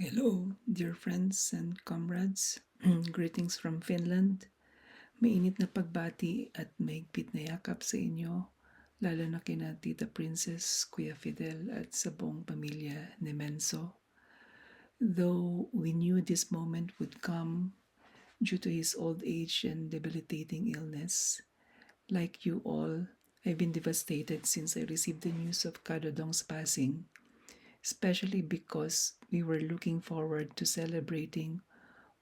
Hello, dear friends and comrades. Greetings from Finland. Mainit na pagbati at mahigpit na yakap sa inyo, lalo na kina Tita Princess, Kuya Fidel at sa buong pamilya Nemenzo. Though we knew this moment would come due to his old age and debilitating illness, like you all, I've been devastated since I received the news of Kadodong's passing, especially because we were looking forward to celebrating,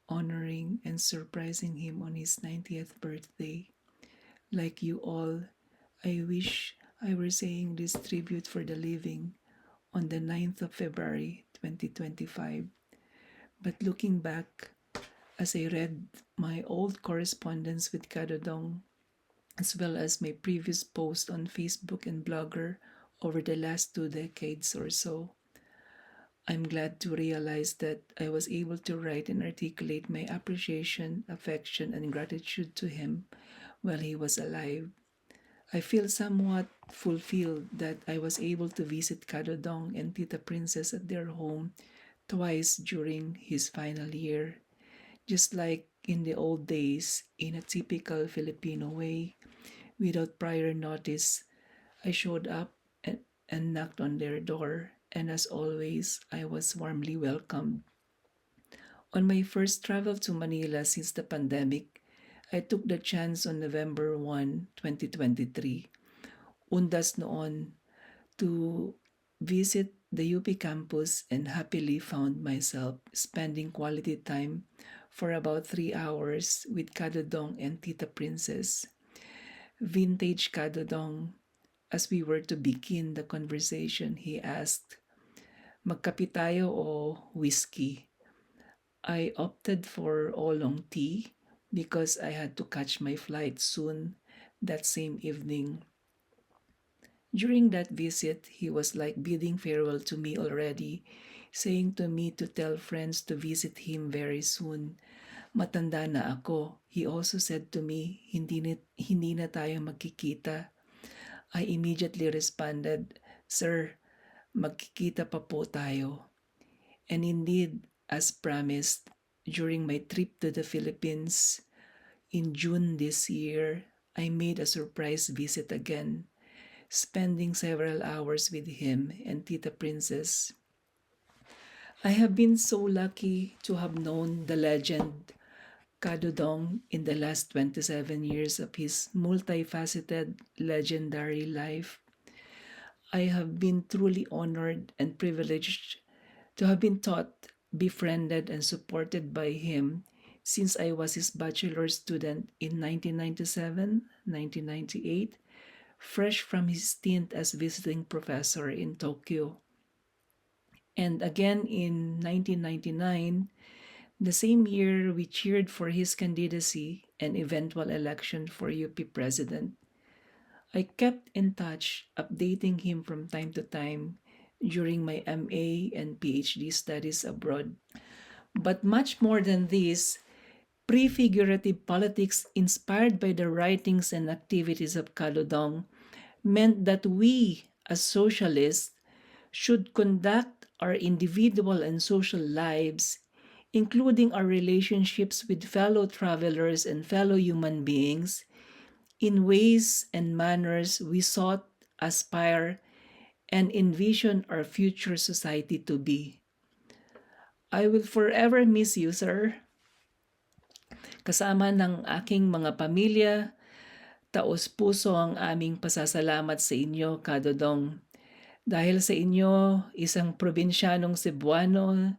honoring, and surprising him on his 90th birthday. Like you all, I wish I were saying this tribute for the living on the 9th of February 2025. But looking back, as I read my old correspondence with Kadodong, as well as my previous post on Facebook and Blogger over the last 2 decades or so, I'm glad to realize that I was able to write and articulate my appreciation, affection, and gratitude to him while he was alive. I feel somewhat fulfilled that I was able to visit Kadodong and Tita Princess at their home twice during his final year. Just like in the old days, in a typical Filipino way, without prior notice, I showed up and knocked on their door, and as always, I was warmly welcomed. On my first travel to Manila since the pandemic, I took the chance on November 1, 2023. Undas noon to visit the UP campus and happily found myself spending quality time for about 3 hours with Kadodong and Tita Princess. Vintage Kadodong, as we were to begin the conversation, he asked, "Magkape tayo o whiskey?" I opted for oolong tea because I had to catch my flight soon that same evening. During that visit, he was like bidding farewell to me already, saying to me to tell friends to visit him very soon. Matanda na ako. He also said to me, hindi na tayo magkikita. I immediately responded, "Sir, magkikita pa po tayo." And indeed, as promised, during my trip to the Philippines in June this year, I made a surprise visit again, spending several hours with him and Tita Princess. I have been so lucky to have known the legend Kadodong in the last 27 years of his multifaceted, legendary life. I have been truly honored and privileged to have been taught, befriended, and supported by him since I was his bachelor student in 1997, 1998, fresh from his stint as visiting professor in Tokyo. And again in 1999, the same year we cheered for his candidacy and eventual election for UP president. I kept in touch, updating him from time to time during my MA and PhD studies abroad. But much more than this, prefigurative politics inspired by the writings and activities of Kalodong meant that we, as socialists, should conduct our individual and social lives, including our relationships with fellow travelers and fellow human beings, in ways and manners we sought, aspire, and envision our future society to be. I will forever miss you, sir. Kasama ng aking mga pamilya, taos-puso ang aming pasasalamat sa inyo, Kadodong. Dahil sa inyo, isang probinsyanong Cebuano,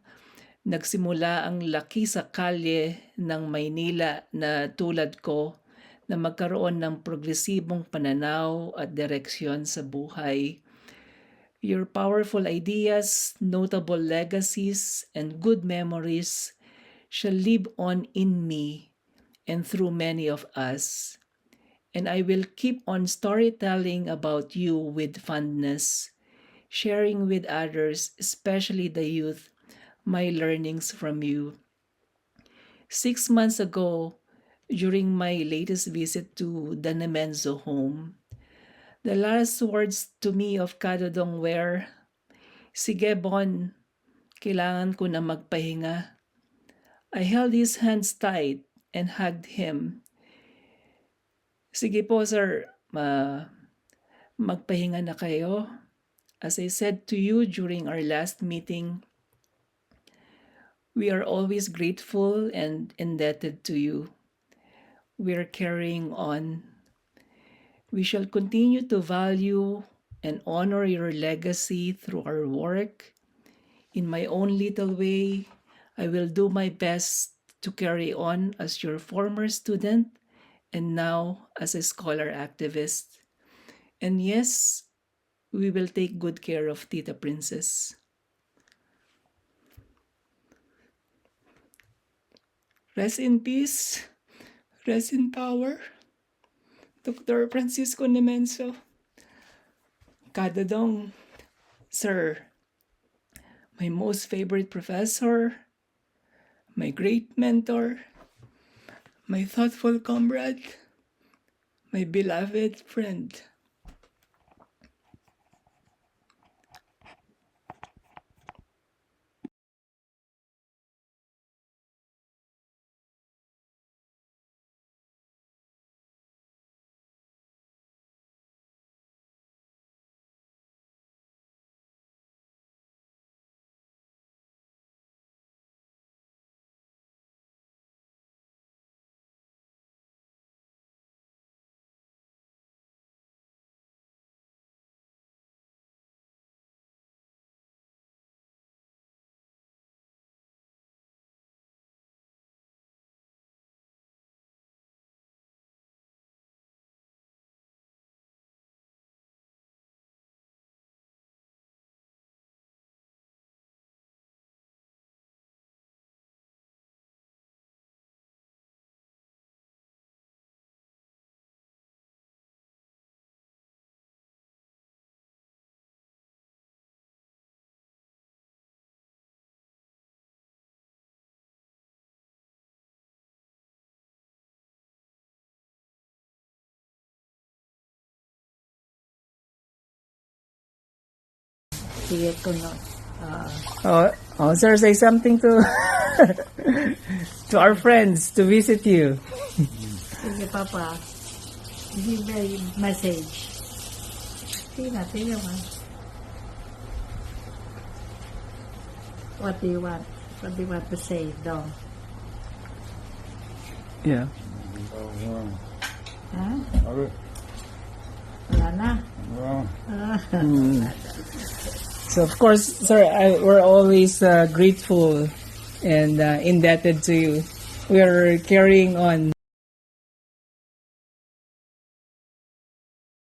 nagsimula ang laki sa kalye ng Maynila na tulad ko na magkaroon ng progresibong pananaw at direksyon sa buhay. Your powerful ideas, notable legacies, and good memories shall live on in me and through many of us. And I will keep on storytelling about you with fondness, sharing with others, especially the youth, my learnings from you. 6 months ago, during my latest visit to the Nemenzo home, the last words to me of Kadodong were, "Sige Bon, Kailangan ko na magpahinga. I held his hands tight and hugged him. Sige po, sir. Magpahinga na kayo. As I said to you during our last meeting, we are always grateful and indebted to you. We are carrying on. We shall continue to value and honor your legacy through our work. In my own little way, I will do my best to carry on as your former student and now as a scholar activist. And yes, we will take good care of Tita Princess. Rest in peace, rest in power, Dr. Francisco Nemenzo. Dodong, sir, my most favorite professor, my great mentor, my thoughtful comrade, my beloved friend. Sir, say something to to our friends to visit you. Sige, Papa. Give a message. Tina man. What do you want? What do you want to say, Dong? Yeah. Ha? Wala na? So of course, sir, we're always grateful and indebted to you. We are carrying on